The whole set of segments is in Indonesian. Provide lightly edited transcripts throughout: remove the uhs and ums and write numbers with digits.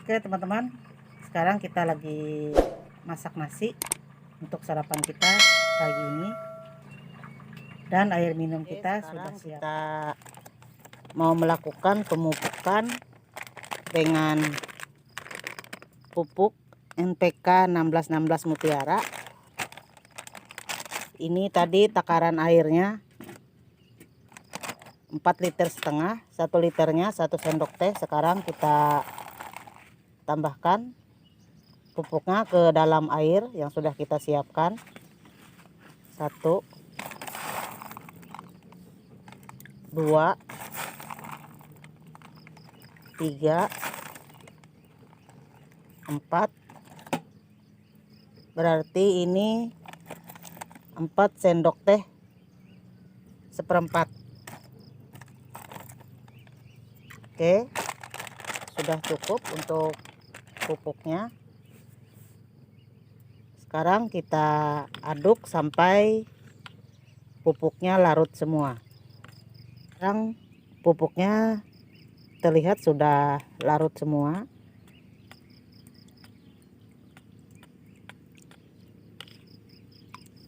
Oke teman-teman, sekarang kita lagi masak nasi untuk sarapan kita pagi ini, dan air minum kita sudah siap. Kita mau melakukan pemupukan dengan pupuk NPK 1616 Mutiara. Ini tadi takaran airnya 4,5 liter, 1 liternya 1 sendok teh. Sekarang kita tambahkan pupuknya ke dalam air yang sudah kita siapkan. 1, 2, 3, 4. Berarti ini 4 sendok teh seperempat. Oke, sudah cukup untuk pupuknya. Sekarang kita aduk sampai pupuknya larut semua. Sekarang pupuknya terlihat sudah larut semua.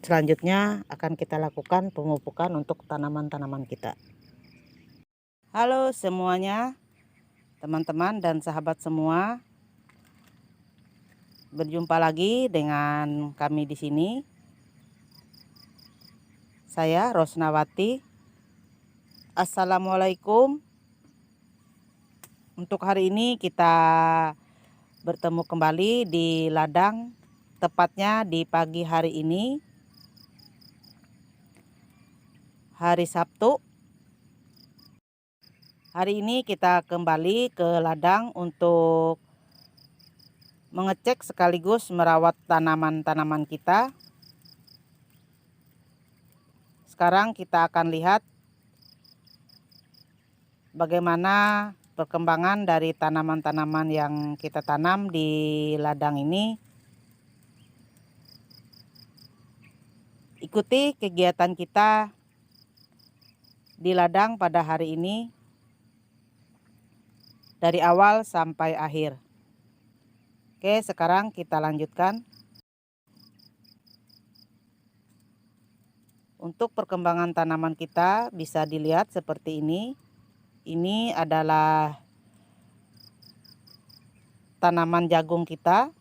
Selanjutnya akan kita lakukan pemupukan untuk tanaman-tanaman kita. Halo semuanya, teman-teman dan sahabat semua. Berjumpa lagi dengan kami di sini. Saya Rosnawati. Assalamualaikum. Untuk hari ini kita bertemu kembali di ladang, tepatnya di pagi hari ini, hari Sabtu. Hari ini kita kembali ke ladang untuk mengecek sekaligus merawat tanaman-tanaman kita. Sekarang kita akan lihat bagaimana perkembangan dari tanaman-tanaman yang kita tanam di ladang ini. Ikuti kegiatan kita di ladang pada hari ini dari awal sampai akhir. Oke, sekarang kita lanjutkan. Untuk perkembangan tanaman kita bisa dilihat seperti ini. Ini adalah tanaman jagung kita.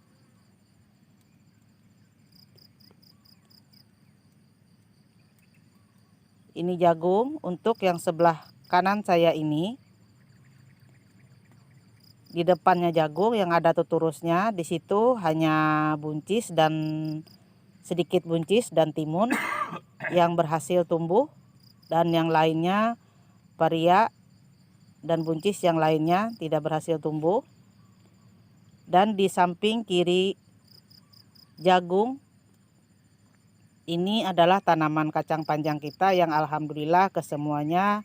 Ini jagung. Untuk yang sebelah kanan saya ini, di depannya jagung yang ada tuturusnya, di situ hanya buncis dan sedikit buncis dan timun yang berhasil tumbuh, dan yang lainnya paria dan buncis yang lainnya tidak berhasil tumbuh. Dan di samping kiri jagung ini adalah tanaman kacang panjang kita yang alhamdulillah kesemuanya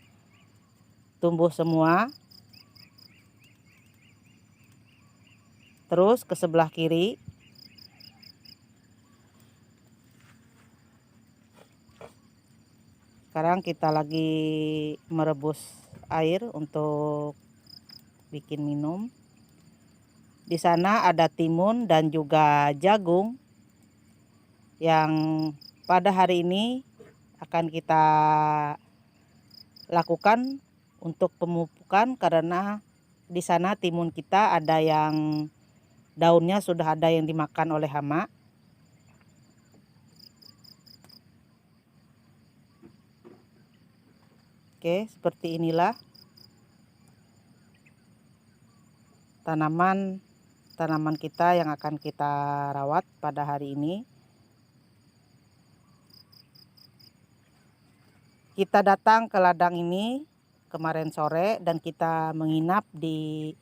tumbuh semua. Terus ke sebelah kiri sekarang kita lagi merebus air untuk bikin minum. Di sana ada timun dan juga jagung yang pada hari ini akan kita lakukan untuk pemupukan, karena di sana timun kita ada yang daunnya sudah ada yang dimakan oleh hama. Oke, seperti inilah tanaman kita yang akan kita rawat pada hari ini. Kita datang ke ladang ini kemarin sore dan kita menginap di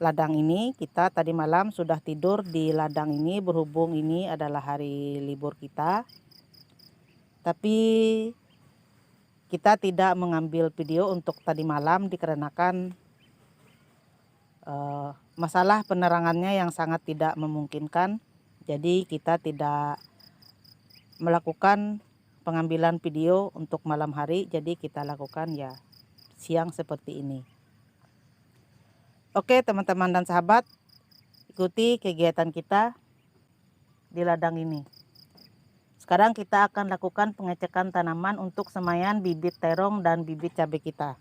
ladang ini. Kita tadi malam sudah tidur di ladang ini berhubung ini adalah hari libur kita. Tapi kita tidak mengambil video untuk tadi malam dikarenakan masalah penerangannya yang sangat tidak memungkinkan. Jadi kita tidak melakukan pengambilan video untuk malam hari. Jadi kita lakukan ya siang seperti ini. Oke teman-teman dan sahabat, ikuti kegiatan kita di ladang ini. Sekarang kita akan lakukan pengecekan tanaman untuk semaian bibit terong dan bibit cabai kita.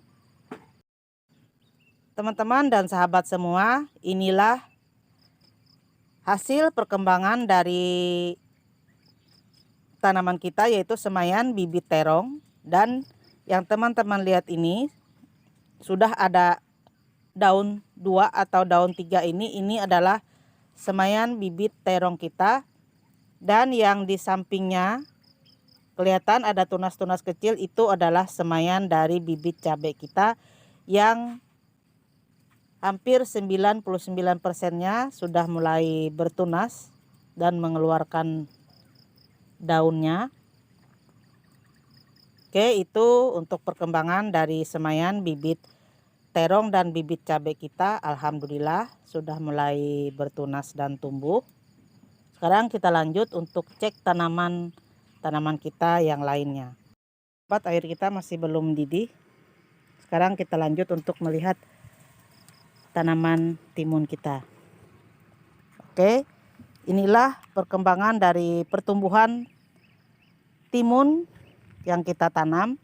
Teman-teman dan sahabat semua, inilah hasil perkembangan dari tanaman kita, yaitu semaian bibit terong. Dan yang teman-teman lihat ini sudah ada daun 2 atau daun 3 ini adalah semaian bibit terong kita. Dan yang di sampingnya kelihatan ada tunas-tunas kecil, itu adalah semaian dari bibit cabai kita yang hampir 99%-nya sudah mulai bertunas dan mengeluarkan daunnya. Oke, itu untuk perkembangan dari semaian bibit terong dan bibit cabai kita. Alhamdulillah sudah mulai bertunas dan tumbuh. Sekarang kita lanjut untuk cek tanaman kita yang lainnya. Air kita masih belum mendidih. Sekarang kita lanjut untuk melihat tanaman timun kita. Oke, inilah perkembangan dari pertumbuhan timun yang kita tanam.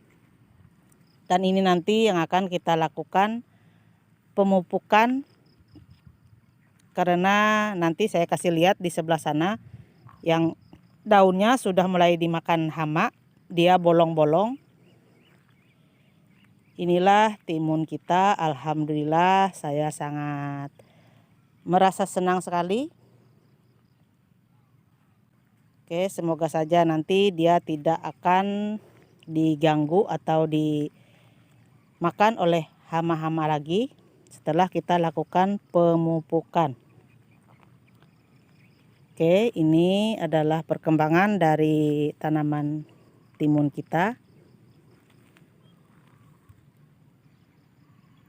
Dan ini nanti yang akan kita lakukan pemupukan, karena nanti saya kasih lihat di sebelah sana yang daunnya sudah mulai dimakan hama, dia bolong-bolong. Inilah timun kita. Alhamdulillah saya sangat merasa senang sekali. Oke, semoga saja nanti dia tidak akan diganggu atau dimakan oleh hama-hama lagi setelah kita lakukan pemupukan. Oke, ini adalah perkembangan dari tanaman timun kita.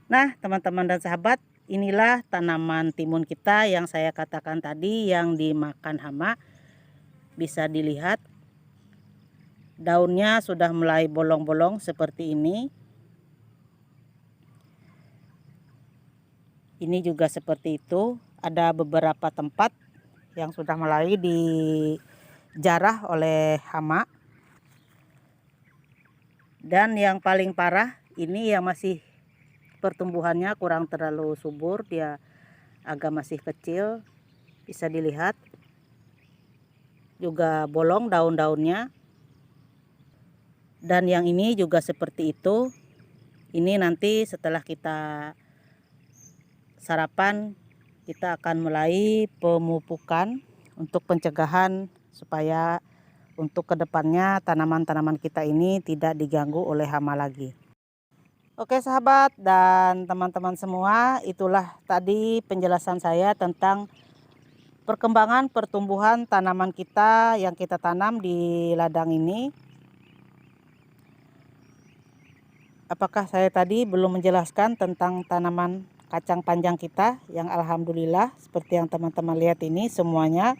Nah, teman-teman dan sahabat, inilah tanaman timun kita yang saya katakan tadi yang dimakan hama. Bisa dilihat daunnya sudah mulai bolong-bolong seperti ini. Ini juga seperti itu. Ada beberapa tempat yang sudah mulai dijarah oleh hama. Dan yang paling parah ini yang masih pertumbuhannya kurang terlalu subur, dia agak masih kecil. Bisa dilihat juga bolong daun-daunnya. Dan yang ini juga seperti itu. Ini nanti setelah kita sarapan kita akan mulai pemupukan untuk pencegahan supaya untuk kedepannya tanaman-tanaman kita ini tidak diganggu oleh hama lagi. Oke sahabat dan teman-teman semua, itulah tadi penjelasan saya tentang perkembangan pertumbuhan tanaman kita yang kita tanam di ladang ini. Apakah saya tadi belum menjelaskan tentang tanaman kacang panjang kita yang alhamdulillah seperti yang teman-teman lihat ini semuanya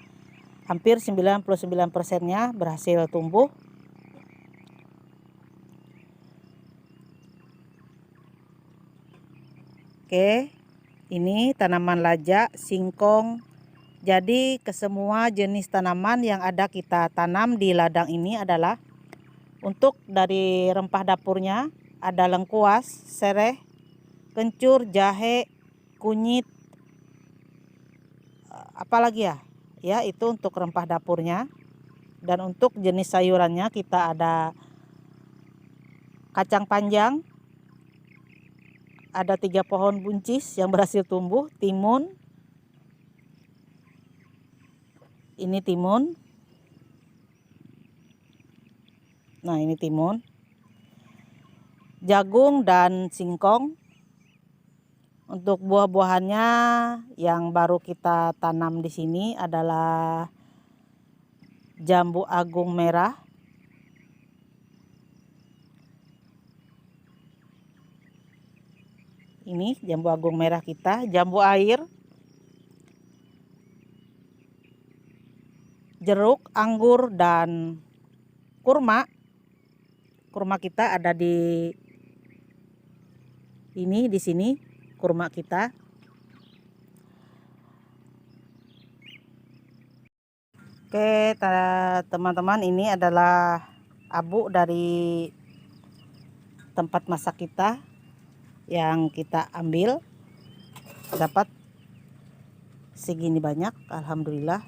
hampir 99%-nya berhasil tumbuh. Oke, ini tanaman lajak, singkong. Jadi kesemua jenis tanaman yang ada kita tanam di ladang ini adalah untuk dari rempah dapurnya ada lengkuas, sereh, kencur, jahe, kunyit, apalagi ya? Ya, itu untuk rempah dapurnya. Dan untuk jenis sayurannya kita ada kacang panjang, ada 3 pohon buncis yang berhasil tumbuh, timun. Ini timun. Nah, ini timun. Jagung dan singkong. Untuk buah-buahannya yang baru kita tanam di sini adalah jambu agung merah. Ini jambu agung merah kita, jambu air, jeruk, anggur, dan kurma. Kurma kita ada di sini kurma kita. Oke teman-teman, ini adalah abu dari tempat masak kita yang kita ambil, dapat segini banyak, alhamdulillah.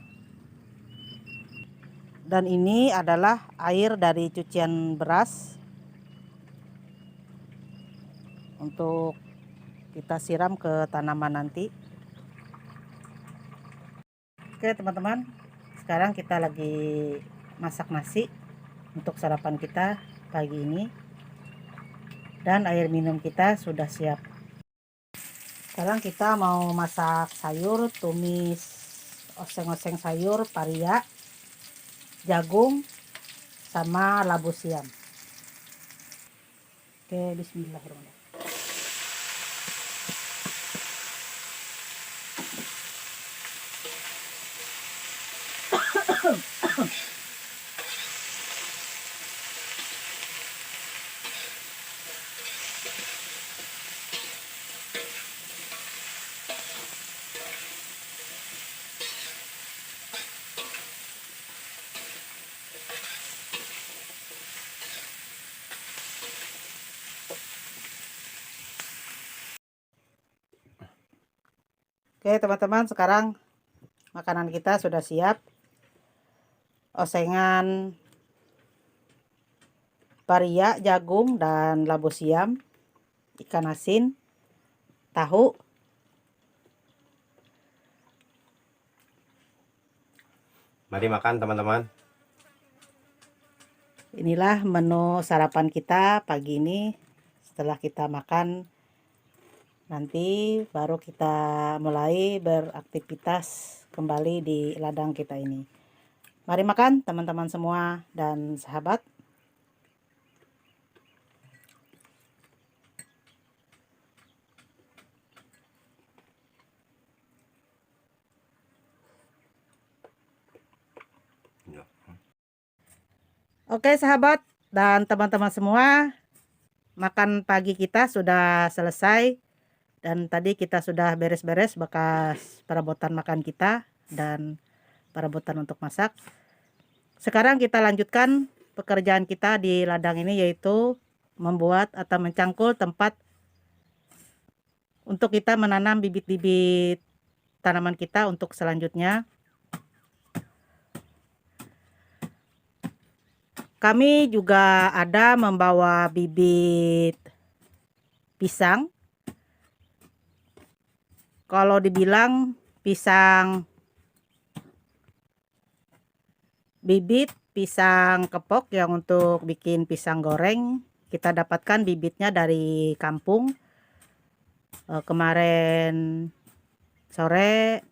Dan ini adalah air dari cucian beras untuk kita siram ke tanaman nanti. Oke teman-teman, sekarang kita lagi masak nasi untuk sarapan kita pagi ini, dan air minum kita sudah siap. Sekarang kita mau masak sayur, tumis oseng-oseng sayur, paria, jagung, sama labu siam. Oke, bismillahirrahmanirrahim. Oke teman-teman, sekarang makanan kita sudah siap. Osengan paria, jagung, dan labu siam, ikan asin, tahu. Mari makan teman-teman. Inilah menu sarapan kita pagi ini. Setelah kita makan, nanti baru kita mulai beraktivitas kembali di ladang kita ini. Mari makan teman-teman semua dan sahabat. Ya. Oke sahabat dan teman-teman semua, makan pagi kita sudah selesai. Dan tadi kita sudah beres-beres bekas perabotan makan kita dan perabotan untuk masak. Sekarang kita lanjutkan pekerjaan kita di ladang ini, yaitu membuat atau mencangkul tempat untuk kita menanam bibit-bibit tanaman kita untuk selanjutnya. Kami juga ada membawa bibit pisang. Kalau dibilang pisang bibit pisang kepok yang untuk bikin pisang goreng, kita dapatkan bibitnya dari kampung. Kemarin sore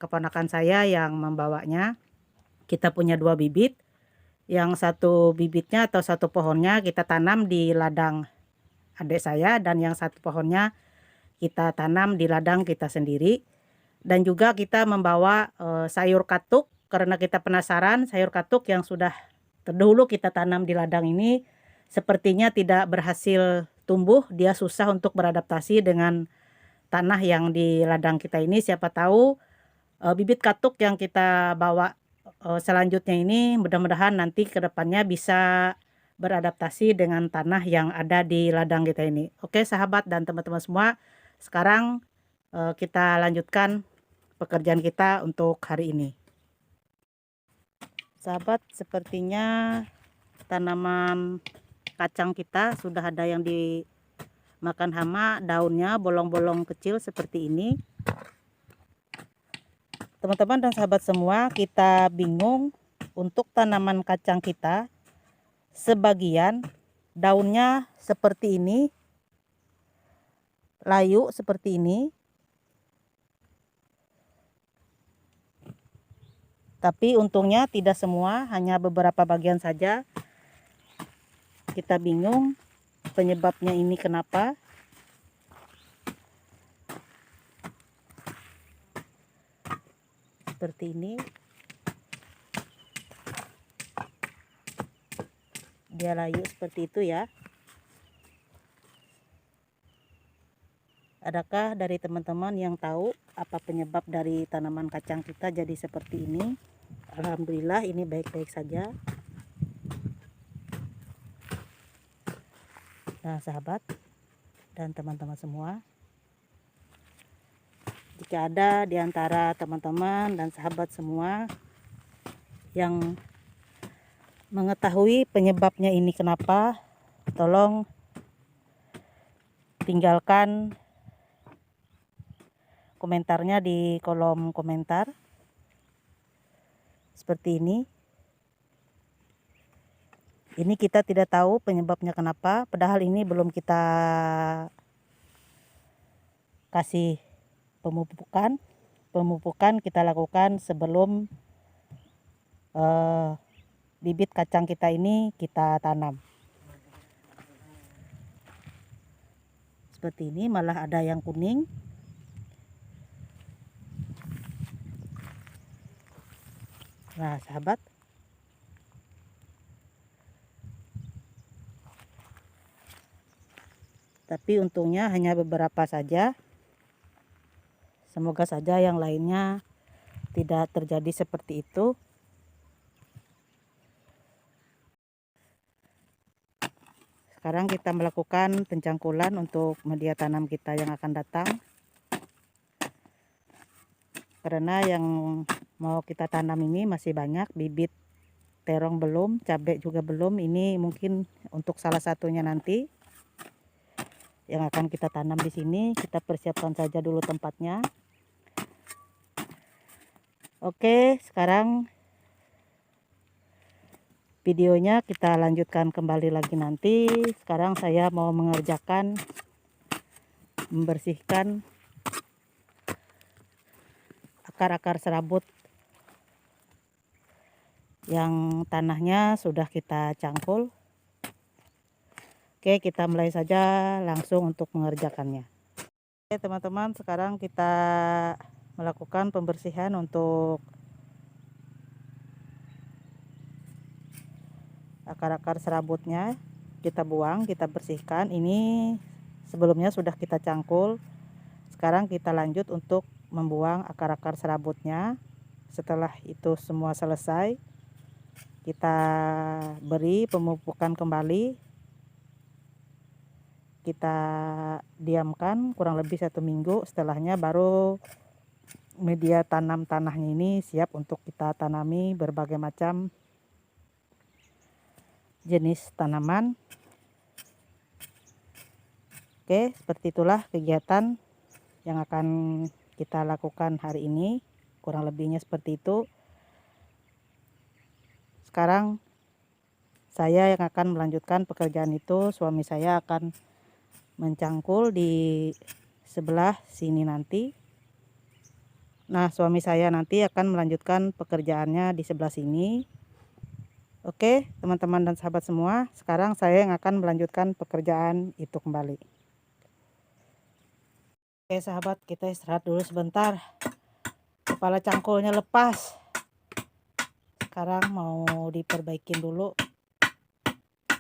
keponakan saya yang membawanya. Kita punya 2 bibit. Yang satu bibitnya atau satu pohonnya kita tanam di ladang adik saya, dan yang satu pohonnya kita tanam di ladang kita sendiri. Dan juga kita membawa sayur katuk karena kita penasaran sayur katuk yang sudah terdahulu kita tanam di ladang ini sepertinya tidak berhasil tumbuh. Dia susah untuk beradaptasi dengan tanah yang di ladang kita ini. Siapa tahu bibit katuk yang kita bawa selanjutnya ini mudah-mudahan nanti ke depannya bisa beradaptasi dengan tanah yang ada di ladang kita ini. Oke sahabat dan teman-teman semua, sekarang kita lanjutkan pekerjaan kita untuk hari ini. Sahabat, sepertinya tanaman kacang kita sudah ada yang dimakan hama, daunnya bolong-bolong kecil seperti ini. Teman-teman dan sahabat semua, kita bingung untuk tanaman kacang kita. Sebagian daunnya seperti ini, layu seperti ini. Tapi untungnya tidak semua, hanya beberapa bagian saja. Kita bingung penyebabnya ini kenapa. Seperti ini. Dia layu seperti itu ya. Adakah dari teman-teman yang tahu apa penyebab dari tanaman kacang kita jadi seperti ini? Alhamdulillah ini baik-baik saja. Nah sahabat dan teman-teman semua, jika ada di antara teman-teman dan sahabat semua yang mengetahui penyebabnya ini kenapa, tolong tinggalkan komentarnya di kolom komentar seperti ini. Ini kita tidak tahu penyebabnya kenapa, padahal ini belum kita kasih pemupukan. Pemupukan kita lakukan sebelum bibit kacang kita ini kita tanam. Seperti ini, malah ada yang kuning. Nah sahabat, tapi untungnya hanya beberapa saja. Semoga saja yang lainnya tidak terjadi seperti itu. Sekarang kita melakukan pencangkulan untuk media tanam kita yang akan datang. Karena yang mau kita tanam ini masih banyak, bibit terong belum, cabai juga belum. Ini mungkin untuk salah satunya nanti yang akan kita tanam di sini. Kita persiapkan saja dulu tempatnya. Oke, sekarang videonya kita lanjutkan kembali lagi nanti. Sekarang saya mau mengerjakan membersihkan akar-akar serabut yang tanahnya sudah kita cangkul. Oke, kita mulai saja langsung untuk mengerjakannya. Oke teman-teman, sekarang kita melakukan pembersihan untuk akar-akar serabutnya. Kita buang, kita bersihkan. Ini sebelumnya sudah kita cangkul. Sekarang kita lanjut untuk membuang akar-akar serabutnya. Setelah itu semua selesai, kita beri pemupukan kembali. Kita diamkan kurang lebih 1 minggu. Setelahnya baru media tanam tanahnya ini siap untuk kita tanami berbagai macam jenis tanaman. Oke, seperti itulah kegiatan yang akan kita lakukan hari ini. Kurang lebihnya seperti itu. Sekarang saya yang akan melanjutkan pekerjaan itu. Suami saya akan mencangkul di sebelah sini nanti. Nah, suami saya nanti akan melanjutkan pekerjaannya di sebelah sini. Oke, teman-teman dan sahabat semua, sekarang saya yang akan melanjutkan pekerjaan itu kembali. Oke, sahabat, kita istirahat dulu sebentar. Kepala cangkulnya lepas. Sekarang mau diperbaikin dulu.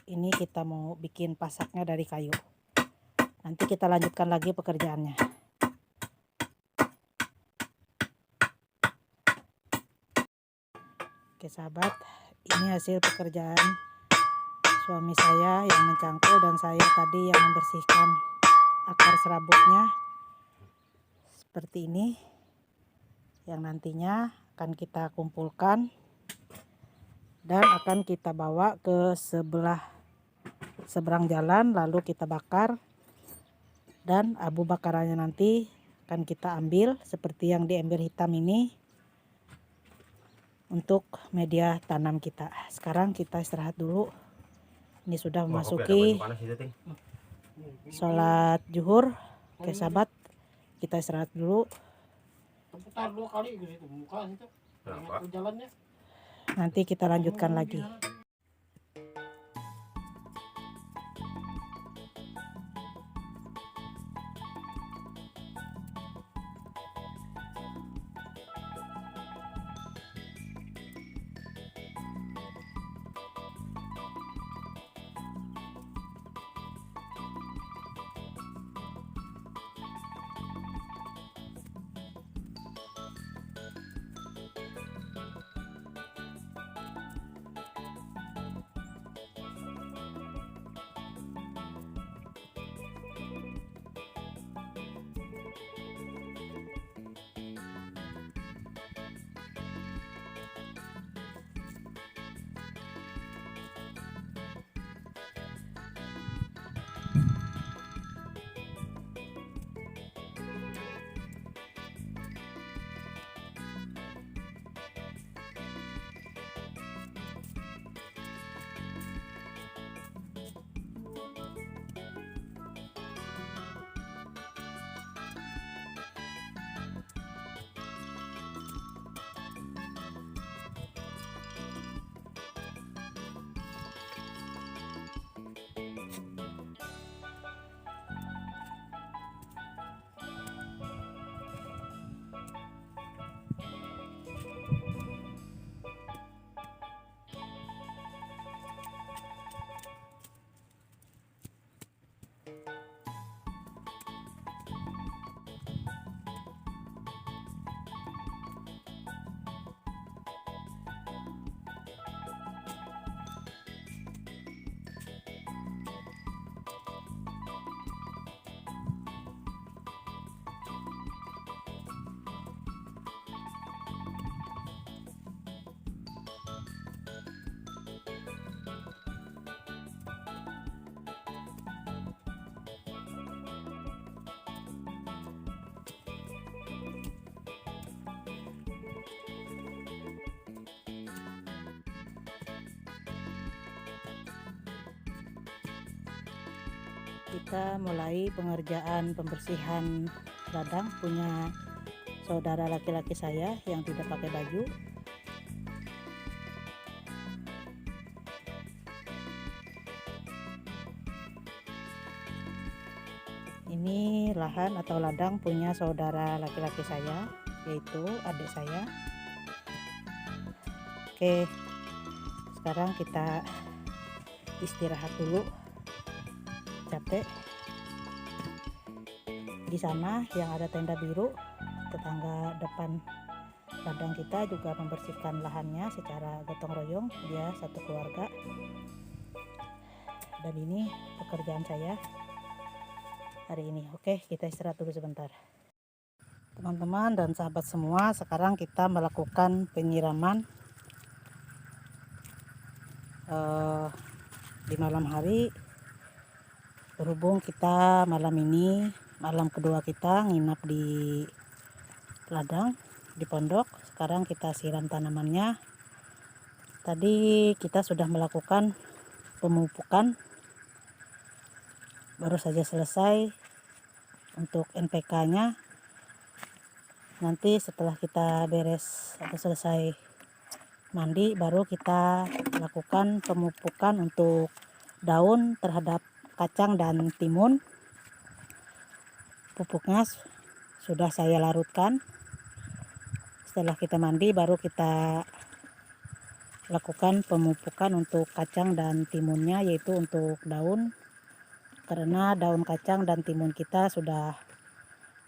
Ini kita mau bikin pasaknya dari kayu. Nanti kita lanjutkan lagi pekerjaannya. Oke sahabat, ini hasil pekerjaan suami saya yang mencangkul dan saya tadi yang membersihkan akar serabutnya. Seperti ini, yang nantinya akan kita kumpulkan dan akan kita bawa ke seberang jalan, lalu kita bakar. Dan abu bakarannya nanti akan kita ambil seperti yang di ember hitam ini untuk media tanam kita. Sekarang kita istirahat dulu. Ini sudah memasuki sholat zuhur. Oke sahabat, kita istirahat dulu. Nanti kita lanjutkan lagi. Kita mulai pengerjaan pembersihan ladang punya saudara laki-laki saya yang tidak pakai baju. Ini lahan atau ladang punya saudara laki-laki saya, yaitu adik saya. Oke, sekarang kita istirahat dulu, capek. Di sana yang ada tenda biru, tetangga depan ladang kita juga membersihkan lahannya secara gotong royong, dia satu keluarga. Dan ini pekerjaan saya hari ini. Oke, kita istirahat dulu sebentar. Teman-teman dan sahabat semua, sekarang kita melakukan penyiraman di malam hari. Berhubung kita malam ini malam kedua kita nginap di ladang, di pondok. Sekarang kita siram tanamannya. Tadi kita sudah melakukan pemupukan, baru saja selesai untuk NPK nya. Nanti setelah kita beres atau selesai mandi, baru kita lakukan pemupukan untuk daun terhadap kacang dan timun. Pupuknya sudah saya larutkan. Setelah kita mandi, baru kita lakukan pemupukan untuk kacang dan timunnya, yaitu untuk daun, karena daun kacang dan timun kita sudah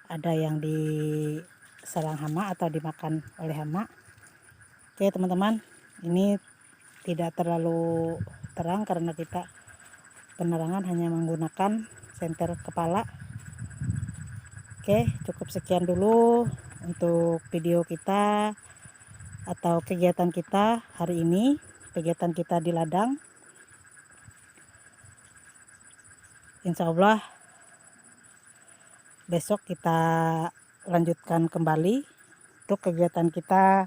ada yang diserang hama atau dimakan oleh hama. Oke teman-teman, ini tidak terlalu terang karena kita penerangan hanya menggunakan senter kepala. Oke, cukup sekian dulu untuk video kita atau kegiatan kita hari ini, kegiatan kita di ladang. Insya Allah besok kita lanjutkan kembali untuk kegiatan kita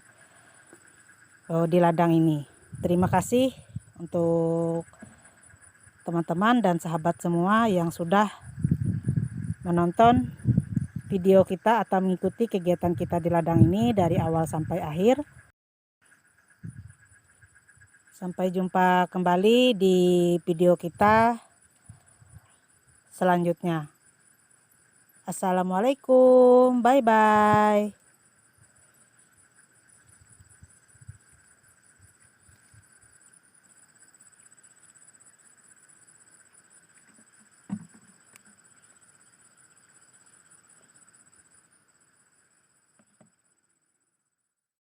di ladang ini. Terima kasih untuk teman-teman dan sahabat semua yang sudah menonton video kita atau mengikuti kegiatan kita di ladang ini dari awal sampai akhir. Sampai jumpa kembali di video kita selanjutnya. Assalamualaikum, bye bye.